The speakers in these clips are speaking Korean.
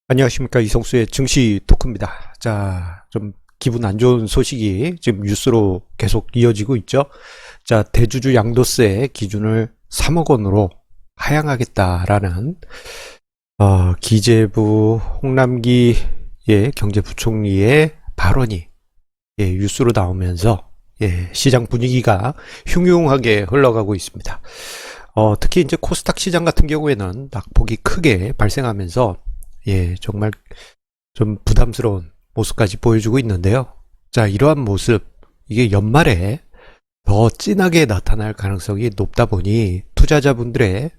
안녕하십니까. 이성수의 증시 토크입니다. 자, 좀 기분 안 좋은 소식이 지금 뉴스로 계속 이어지고 있죠. 자, 대주주 양도세 기준을 3억 원으로 하향하겠다라는 기재부 홍남기 경제부총리의 발언이 뉴스로 나오면서 시장 분위기가 흉흉하게 흘러가고 있습니다. 특히 이제 코스닥 시장 같은 경우에는 낙폭이 크게 발생하면서 정말 좀 부담스러운 모습까지 보여주고 있는데요. 자, 이러한 모습, 이게 연말에 더 진하게 나타날 가능성이 높다 보니 투자자분들의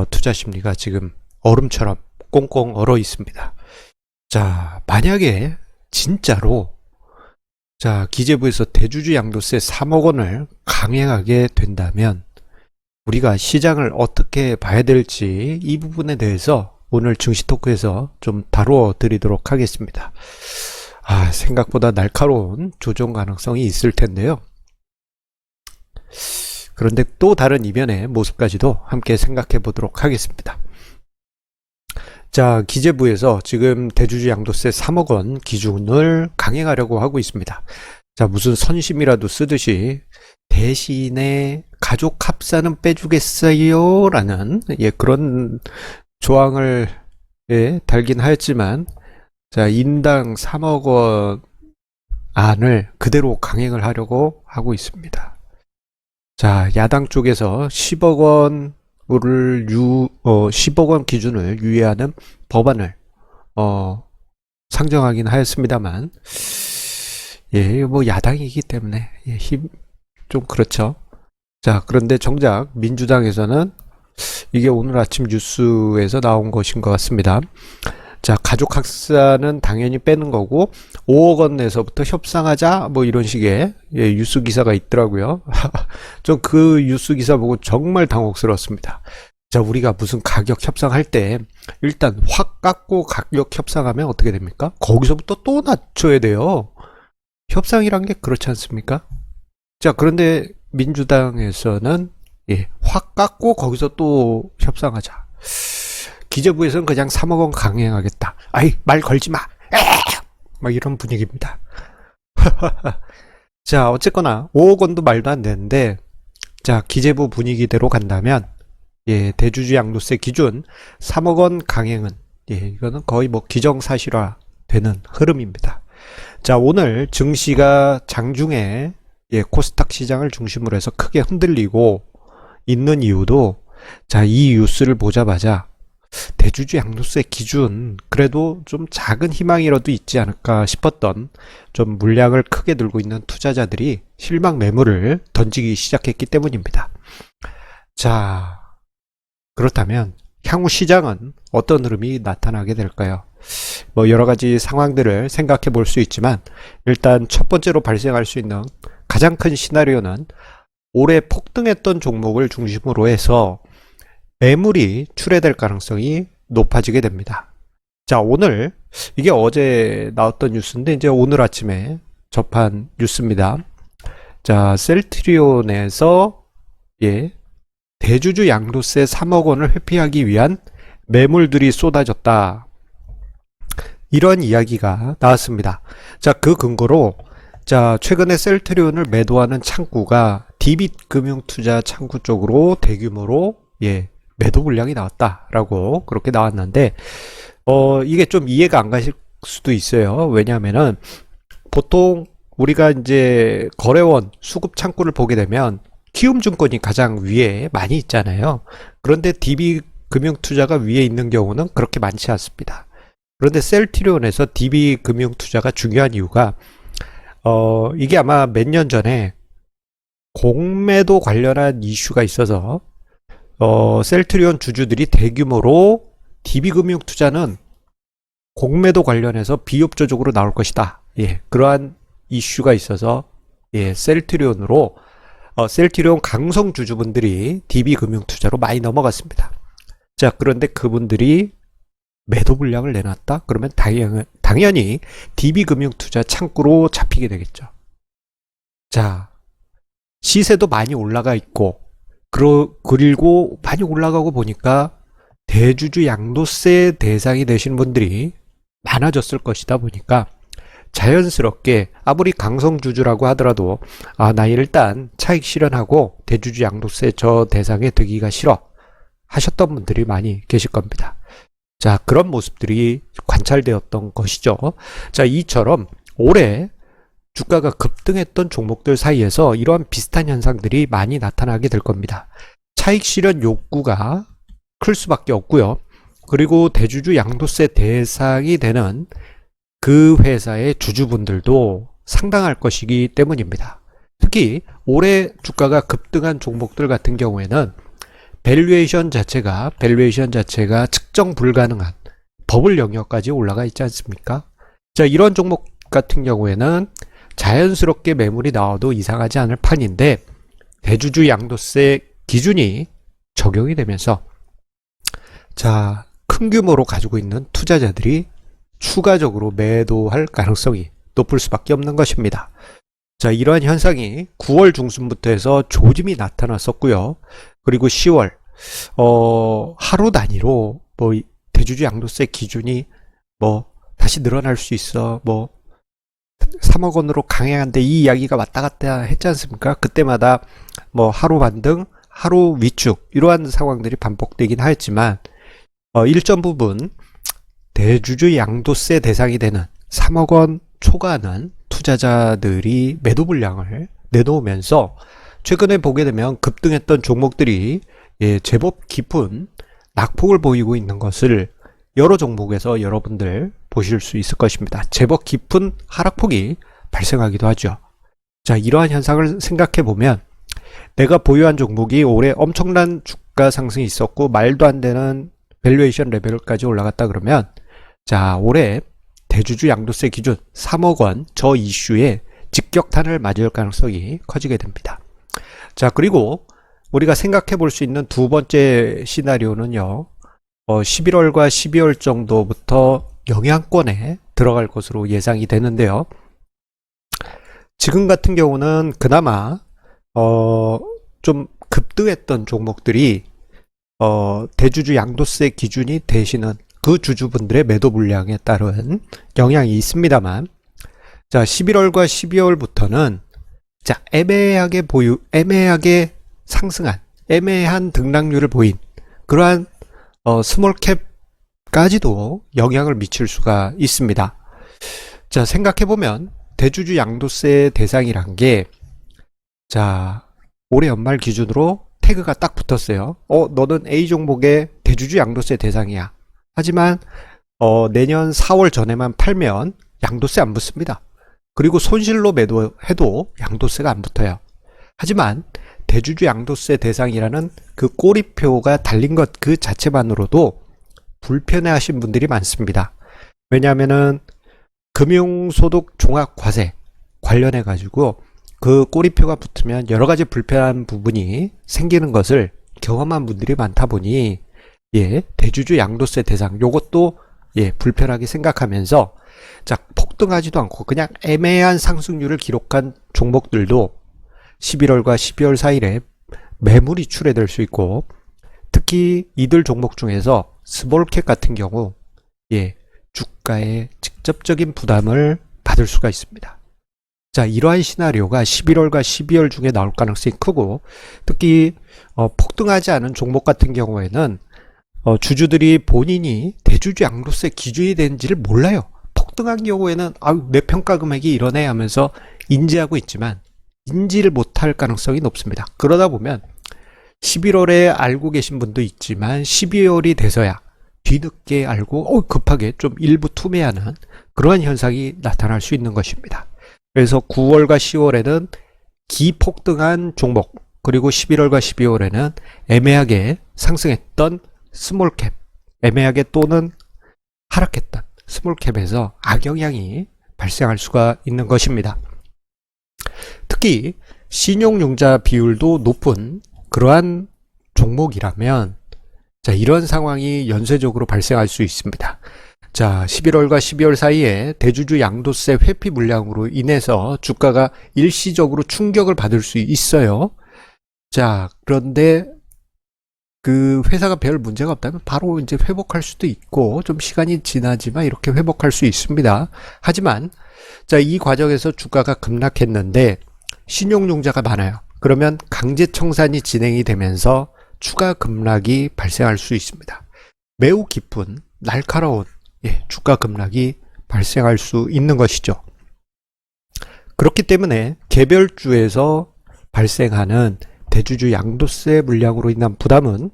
투자 심리가 지금 얼음처럼 꽁꽁 얼어 있습니다. 자, 만약에 진짜로 기재부에서 대주주 양도세 3억 원을 강행하게 된다면 우리가 시장을 어떻게 봐야 될지 이 부분에 대해서 오늘 증시 토크에서 좀 다루어 드리도록 하겠습니다. 생각보다 날카로운 조정 가능성이 있을 텐데요. 그런데 또 다른 이면의 모습까지도 함께 생각해 보도록 하겠습니다. 자, 기재부에서 지금 대주주 양도세 3억 원 기준을 강행하려고 하고 있습니다. 자, 무슨 선심이라도 쓰듯이 대신에 가족 합산은 빼주겠어요? 라는 그런 조항을 달긴 하였지만, 자, 인당 3억 원 안을 그대로 강행을 하려고 하고 있습니다. 자, 야당 쪽에서 10억 원을 10억 원 기준을 유예하는 법안을 상정하긴 하였습니다만, 뭐 야당이기 때문에 힘 좀 그렇죠. 자, 그런데 정작 민주당에서는 이게 오늘 아침 뉴스에서 나온 것인 것 같습니다. 자, 가족 학사는 당연히 빼는 거고 5억 원 내서부터 협상하자 뭐 이런 식의 뉴스 기사가 있더라고요. 전 그 뉴스 기사 보고 정말 당혹스러웠습니다. 자, 우리가 무슨 가격 협상할 때 일단 확 깎고 가격 협상하면 어떻게 됩니까? 거기서부터 또 낮춰야 돼요. 협상이란 게 그렇지 않습니까? 자, 그런데 민주당에서는 확 깎고 거기서 또 협상하자. 기재부에서는 그냥 3억 원 강행하겠다. 말 걸지 마. 막 이런 분위기입니다. 자, 어쨌거나 5억 원도 말도 안 되는데, 자, 기재부 분위기대로 간다면 대주주 양도세 기준 3억 원 강행은 이거는 거의 뭐 기정사실화 되는 흐름입니다. 자, 오늘 증시가 장중에 코스닥 시장을 중심으로 해서 크게 흔들리고 있는 이유도, 자, 이 뉴스를 보자마자 대주주 양도세 기준 그래도 좀 작은 희망이라도 있지 않을까 싶었던 좀 물량을 크게 들고 있는 투자자들이 실망 매물을 던지기 시작했기 때문입니다. 자, 그렇다면 향후 시장은 어떤 흐름이 나타나게 될까요? 뭐 여러 가지 상황들을 생각해 볼 수 있지만, 일단 첫 번째로 발생할 수 있는 가장 큰 시나리오는 올해 폭등했던 종목을 중심으로 해서 매물이 출회될 가능성이 높아지게 됩니다. 자, 오늘 이게 어제 나왔던 뉴스인데 이제 오늘 아침에 접한 뉴스입니다. 자, 셀트리온에서 대주주 양도세 3억 원을 회피하기 위한 매물들이 쏟아졌다. 이런 이야기가 나왔습니다. 자, 그 근거로 자, 최근에 셀트리온을 매도하는 창구가 DB금융투자 창구 쪽으로 대규모로 매도 물량이 나왔다라고 그렇게 나왔는데, 이게 좀 이해가 안 가실 수도 있어요. 왜냐하면은 보통 우리가 이제 거래원 수급 창구를 보게 되면 키움증권이 가장 위에 많이 있잖아요. 그런데 DB금융투자가 위에 있는 경우는 그렇게 많지 않습니다. 그런데 셀트리온에서 DB금융투자가 중요한 이유가 이게 아마 몇 년 전에 공매도 관련한 이슈가 있어서 셀트리온 주주들이 대규모로 DB금융투자는 공매도 관련해서 비협조적으로 나올 것이다. 그러한 이슈가 있어서 셀트리온 강성 주주분들이 DB금융투자로 많이 넘어갔습니다. 자, 그런데 그분들이 매도 물량을 내놨다? 그러면 당연히 DB금융투자 창구로 잡히게 되겠죠. 자, 시세도 많이 올라가 있고, 그리고 많이 올라가고 보니까 대주주 양도세 대상이 되시는 분들이 많아졌을 것이다 보니까 자연스럽게 아무리 강성주주라고 하더라도 나 일단 차익 실현하고 대주주 양도세 저 대상에 되기가 싫어 하셨던 분들이 많이 계실 겁니다. 자, 그런 모습들이 관찰되었던 것이죠. 자, 이처럼 올해 주가가 급등했던 종목들 사이에서 이러한 비슷한 현상들이 많이 나타나게 될 겁니다. 차익 실현 욕구가 클 수밖에 없고요. 그리고 대주주 양도세 대상이 되는 그 회사의 주주분들도 상당할 것이기 때문입니다. 특히 올해 주가가 급등한 종목들 같은 경우에는 밸류에이션 자체가 측정 불가능한 버블 영역까지 올라가 있지 않습니까? 자, 이런 종목 같은 경우에는 자연스럽게 매물이 나와도 이상하지 않을 판인데 대주주 양도세 기준이 적용이 되면서 자, 큰 규모로 가지고 있는 투자자들이 추가적으로 매도할 가능성이 높을 수밖에 없는 것입니다. 자, 이러한 현상이 9월 중순부터 해서 조짐이 나타났었고요. 그리고 10월 하루 단위로 뭐 대주주 양도세 기준이 뭐 다시 늘어날 수 있어, 뭐 3억 원으로 강행한데 이 이야기가 왔다 갔다 했지 않습니까? 그때마다 뭐 하루 반등, 하루 위축 이러한 상황들이 반복되긴 하였지만 일정 부분 대주주 양도세 대상이 되는 3억 원 초과하는 투자자들이 매도 물량을 내놓으면서 최근에 보게 되면 급등했던 종목들이 제법 깊은 낙폭을 보이고 있는 것을 여러 종목에서 여러분들 보실 수 있을 것입니다. 제법 깊은 하락폭이 발생하기도 하죠. 자, 이러한 현상을 생각해 보면 내가 보유한 종목이 올해 엄청난 주가 상승이 있었고 말도 안 되는 밸류에이션 레벨까지 올라갔다 그러면 자, 올해 대주주 양도세 기준 3억 원 저 이슈에 직격탄을 맞을 가능성이 커지게 됩니다. 자, 그리고 우리가 생각해 볼 수 있는 두 번째 시나리오는요. 11월과 12월 정도부터 영향권에 들어갈 것으로 예상이 되는데요. 지금 같은 경우는 그나마 좀 급등했던 종목들이 대주주 양도세 기준이 되시는 그 주주분들의 매도 물량에 따른 영향이 있습니다만 자, 11월과 12월부터는 자, 애매하게 상승한 애매한 등락률을 보인 그러한 스몰캡까지도 영향을 미칠 수가 있습니다. 자, 생각해보면 대주주 양도세 대상이란 게 자, 올해 연말 기준으로 태그가 딱 붙었어요. 너는 A 종목의 대주주 양도세 대상이야. 하지만 내년 4월 전에만 팔면 양도세 안 붙습니다. 그리고 손실로 매도해도 양도세가 안 붙어요. 하지만 대주주 양도세 대상이라는 그 꼬리표가 달린 것 그 자체만으로도 불편해하신 분들이 많습니다. 왜냐하면은 금융소득 종합과세 관련해 가지고 그 꼬리표가 붙으면 여러 가지 불편한 부분이 생기는 것을 경험한 분들이 많다 보니 대주주 양도세 대상 요것도 불편하게 생각하면서 자, 폭등하지도 않고 그냥 애매한 상승률을 기록한 종목들도 11월과 12월 사이에 매물이 출회될 수 있고 특히 이들 종목 중에서 스몰캡 같은 경우 주가에 직접적인 부담을 받을 수가 있습니다. 자, 이러한 시나리오가 11월과 12월 중에 나올 가능성이 크고 특히 폭등하지 않은 종목 같은 경우에는 주주들이 본인이 대주주 양도세 기준이 되는지를 몰라요. 폭등한 경우에는 내 평가 금액이 이러네 하면서 인지하고 있지만 인지를 못할 가능성이 높습니다. 그러다 보면 11월에 알고 계신 분도 있지만 12월이 돼서야 뒤늦게 알고 급하게 좀 일부 투매하는 그러한 현상이 나타날 수 있는 것입니다. 그래서 9월과 10월에는 기폭등한 종목 그리고 11월과 12월에는 애매하게 상승했던 스몰캡 애매하게 또는 하락했던 스몰캡에서 악영향이 발생할 수가 있는 것입니다. 특히 신용융자 비율도 높은 그러한 종목이라면 자, 이런 상황이 연쇄적으로 발생할 수 있습니다. 자, 11월과 12월 사이에 대주주 양도세 회피 물량으로 인해서 주가가 일시적으로 충격을 받을 수 있어요. 자, 그런데 그 회사가 별 문제가 없다면 바로 이제 회복할 수도 있고 좀 시간이 지나지만 이렇게 회복할 수 있습니다. 하지만 자, 이 과정에서 주가가 급락했는데 신용융자가 많아요. 그러면 강제 청산이 진행이 되면서 추가 급락이 발생할 수 있습니다. 매우 깊은 날카로운 주가 급락이 발생할 수 있는 것이죠. 그렇기 때문에 개별주에서 발생하는 대주주 양도세 물량으로 인한 부담은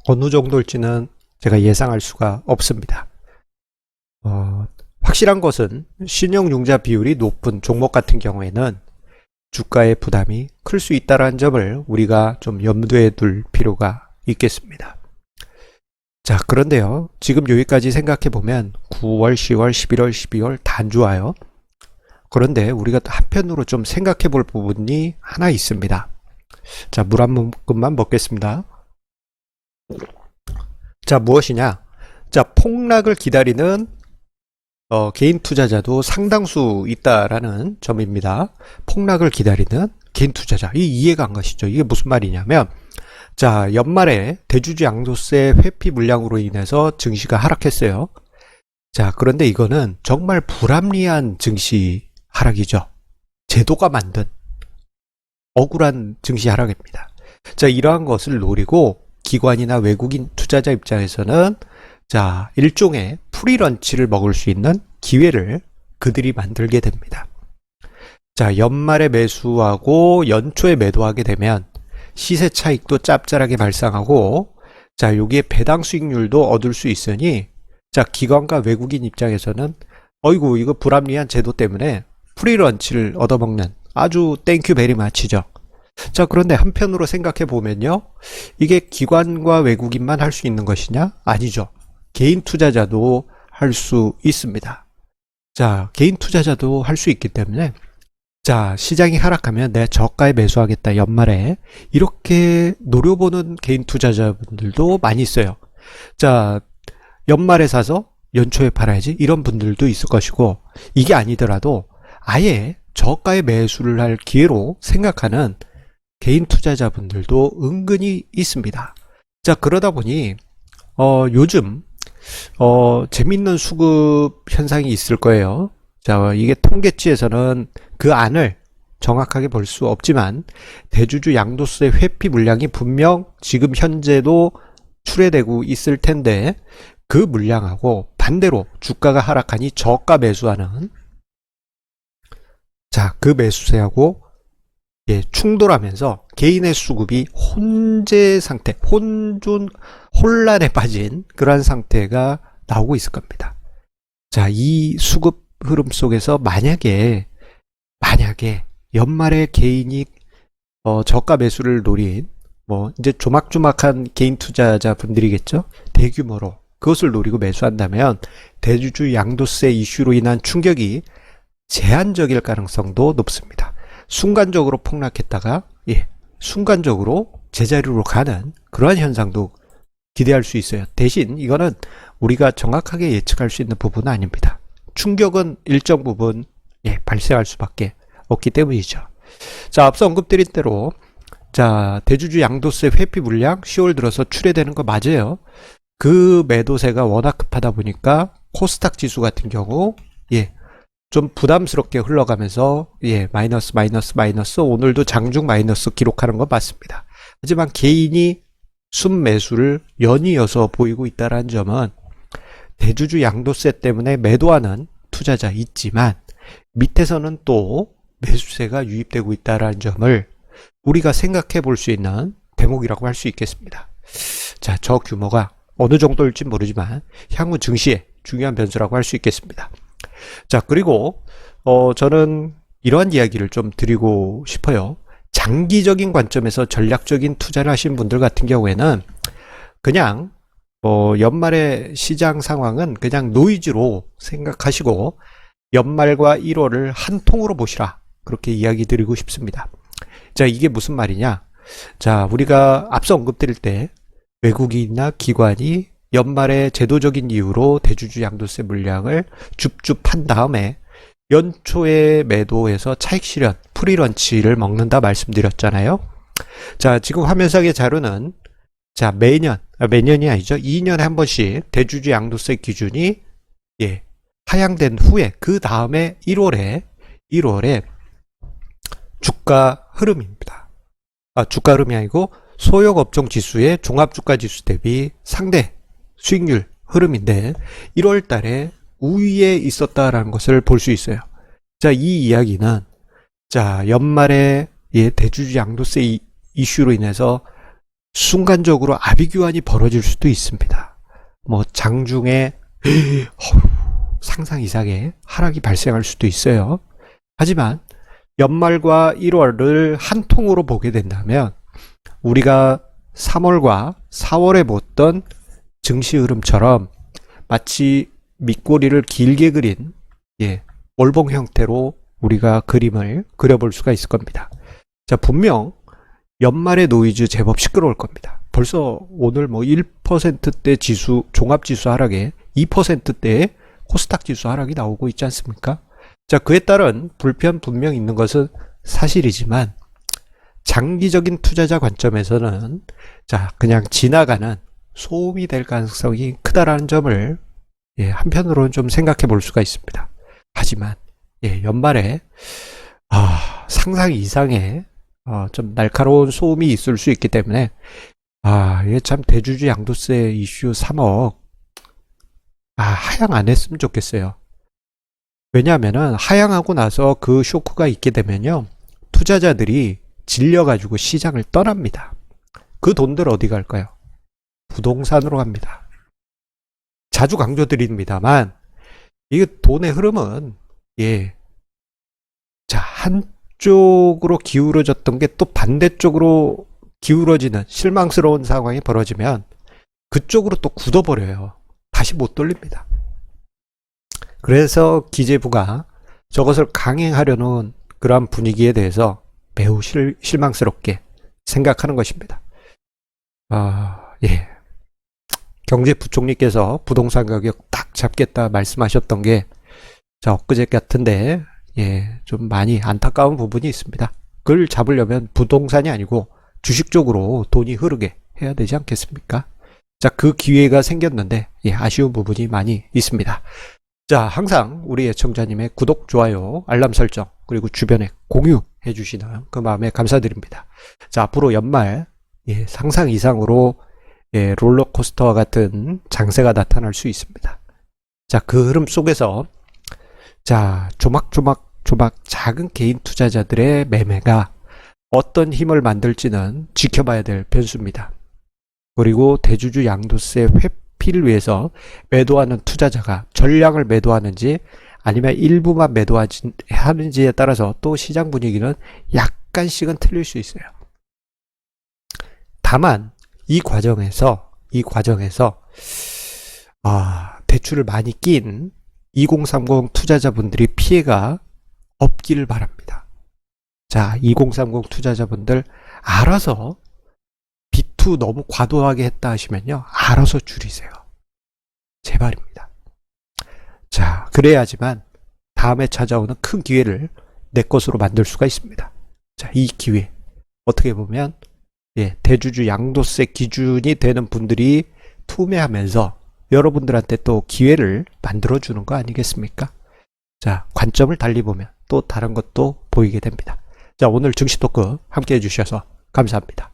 어느 정도일지는 제가 예상할 수가 없습니다. 확실한 것은 신용융자 비율이 높은 종목 같은 경우에는 주가의 부담이 클 수 있다는 점을 우리가 좀 염두에 둘 필요가 있겠습니다. 자, 그런데요. 지금 여기까지 생각해 보면 9월, 10월, 11월, 12월 다 안 좋아요. 그런데 우리가 한편으로 좀 생각해 볼 부분이 하나 있습니다. 자, 물 한 모금만 먹겠습니다. 자, 무엇이냐? 자, 폭락을 기다리는 개인 투자자도 상당수 있다라는 점입니다. 폭락을 기다리는 개인 투자자. 이 이해가 안 가시죠? 이게 무슨 말이냐면, 자, 연말에 대주주 양도세 회피 물량으로 인해서 증시가 하락했어요. 자, 그런데 이거는 정말 불합리한 증시 하락이죠. 제도가 만든 억울한 증시 하락입니다. 자, 이러한 것을 노리고 기관이나 외국인 투자자 입장에서는 자, 일종의 프리런치를 먹을 수 있는 기회를 그들이 만들게 됩니다. 자, 연말에 매수하고 연초에 매도하게 되면 시세 차익도 짭짤하게 발생하고 자, 여기에 배당 수익률도 얻을 수 있으니 자, 기관과 외국인 입장에서는 어이구, 이거 불합리한 제도 때문에 프리런치를 얻어먹는 아주 땡큐 베리 마치죠. 자, 그런데 한편으로 생각해 보면요. 이게 기관과 외국인만 할 수 있는 것이냐? 아니죠. 개인 투자자도 할 수 있습니다. 자, 개인 투자자도 할 수 있기 때문에 자, 시장이 하락하면 내가 저가에 매수하겠다 연말에 이렇게 노려보는 개인 투자자분들도 많이 있어요. 자, 연말에 사서 연초에 팔아야지 이런 분들도 있을 것이고 이게 아니더라도 아예 저가에 매수를 할 기회로 생각하는 개인 투자자분들도 은근히 있습니다. 자, 그러다 보니 요즘 재밌는 수급 현상이 있을 거예요. 자, 이게 통계치에서는 그 안을 정확하게 볼 수 없지만 대주주 양도세 회피 물량이 분명 지금 현재도 출회되고 있을 텐데 그 물량하고 반대로 주가가 하락하니 저가 매수하는 자, 그 매수세하고 충돌하면서 개인의 수급이 혼재 상태, 혼란에 빠진 그러한 상태가 나오고 있을 겁니다. 자, 이 수급 흐름 속에서 만약에 연말에 개인이 저가 매수를 노린 이제 조막조막한 개인 투자자 분들이겠죠. 대규모로 그것을 노리고 매수한다면 대주주 양도세 이슈로 인한 충격이 제한적일 가능성도 높습니다. 순간적으로 폭락했다가 순간적으로 제자리로 가는 그러한 현상도 기대할 수 있어요. 대신 이거는 우리가 정확하게 예측할 수 있는 부분은 아닙니다. 충격은 일정 부분 발생할 수밖에 없기 때문이죠. 자, 앞서 언급드린 대로 자, 대주주 양도세 회피 물량 10월 들어서 출회되는 거 맞아요. 그 매도세가 워낙 급하다 보니까 코스닥 지수 같은 경우 좀 부담스럽게 흘러가면서 마이너스 오늘도 장중 마이너스 기록하는 건 맞습니다. 하지만 개인이 순매수를 연이어서 보이고 있다는 점은 대주주 양도세 때문에 매도하는 투자자 있지만 밑에서는 또 매수세가 유입되고 있다는 점을 우리가 생각해 볼 수 있는 대목이라고 할 수 있겠습니다. 자, 저 규모가 어느 정도일지 모르지만 향후 증시에 중요한 변수라고 할 수 있겠습니다. 자, 그리고 저는 이러한 이야기를 좀 드리고 싶어요. 장기적인 관점에서 전략적인 투자를 하신 분들 같은 경우에는 그냥 연말의 시장 상황은 그냥 노이즈로 생각하시고 연말과 1월을 한 통으로 보시라, 그렇게 이야기 드리고 싶습니다. 자, 이게 무슨 말이냐? 자, 우리가 앞서 언급드릴 때 외국인이나 기관이 연말에 제도적인 이유로 대주주 양도세 물량을 줍줍한 다음에 연초에 매도해서 차익 실현, 프리런치를 먹는다 말씀드렸잖아요. 자, 지금 화면상의 자료는 자, 매년이 아니죠. 2년에 한 번씩 대주주 양도세 기준이 하향된 후에 그 다음에 1월에 주가 흐름입니다. 주가 흐름이 아니고 소형업종 지수의 종합주가 지수 대비 상대 수익률 흐름인데 1월 달에 우위에 있었다라는 것을 볼 수 있어요. 자, 이 이야기는 연말에 대주주 양도세 이슈로 인해서 순간적으로 아비규환이 벌어질 수도 있습니다. 뭐 장중에 상상 이상의 하락이 발생할 수도 있어요. 하지만 연말과 1월을 한 통으로 보게 된다면 우리가 3월과 4월에 봤던 증시 흐름처럼 마치 밑꼬리를 길게 그린 월봉 형태로 우리가 그림을 그려볼 수가 있을 겁니다. 자, 분명 연말의 노이즈 제법 시끄러울 겁니다. 벌써 오늘 뭐 1%대 지수, 종합지수 하락에 2%대의 코스닥 지수 하락이 나오고 있지 않습니까? 자, 그에 따른 불편 분명 있는 것은 사실이지만 장기적인 투자자 관점에서는 그냥 지나가는 소음이 될 가능성이 크다라는 점을 한편으로는 좀 생각해 볼 수가 있습니다. 하지만 연말에 상상 이상의 좀 날카로운 소음이 있을 수 있기 때문에 이게 참 대주주 양도세 이슈 3억 하향 안 했으면 좋겠어요. 왜냐하면은 하향하고 나서 그 쇼크가 있게 되면요, 투자자들이 질려가지고 시장을 떠납니다. 그 돈들 어디 갈까요? 부동산으로 갑니다. 자주 강조드립니다만 이 돈의 흐름은 한쪽으로 기울어졌던 게 또 반대쪽으로 기울어지는 실망스러운 상황이 벌어지면 그쪽으로 또 굳어버려요. 다시 못 돌립니다. 그래서 기재부가 저것을 강행하려는 그러한 분위기에 대해서 매우 실망스럽게 생각하는 것입니다. 경제부총리께서 부동산 가격 딱 잡겠다 말씀하셨던 게 엊그제 같은데 좀 많이 안타까운 부분이 있습니다. 그걸 잡으려면 부동산이 아니고 주식 쪽으로 돈이 흐르게 해야 되지 않겠습니까? 자, 그 기회가 생겼는데 아쉬운 부분이 많이 있습니다. 자, 항상 우리 애청자님의 구독, 좋아요, 알람 설정, 그리고 주변에 공유해 주시는 그 마음에 감사드립니다. 자, 앞으로 연말 상상 이상으로 롤러코스터와 같은 장세가 나타날 수 있습니다. 자, 그 흐름 속에서 조막조막 작은 개인 투자자들의 매매가 어떤 힘을 만들지는 지켜봐야 될 변수입니다. 그리고 대주주 양도세 회피를 위해서 매도하는 투자자가 전량을 매도하는지 아니면 일부만 매도하는지에 따라서 또 시장 분위기는 약간씩은 틀릴 수 있어요. 다만 이 과정에서 대출을 많이 낀 2030 투자자분들이 피해가 없기를 바랍니다. 자, 2030 투자자분들 알아서 B2 너무 과도하게 했다 하시면요, 알아서 줄이세요. 제발입니다. 자, 그래야지만 다음에 찾아오는 큰 기회를 내 것으로 만들 수가 있습니다. 자, 이 기회 어떻게 보면 대주주 양도세 기준이 되는 분들이 투매하면서 여러분들한테 또 기회를 만들어주는 거 아니겠습니까? 자, 관점을 달리 보면 또 다른 것도 보이게 됩니다. 자, 오늘 증시 토크 함께 해주셔서 감사합니다.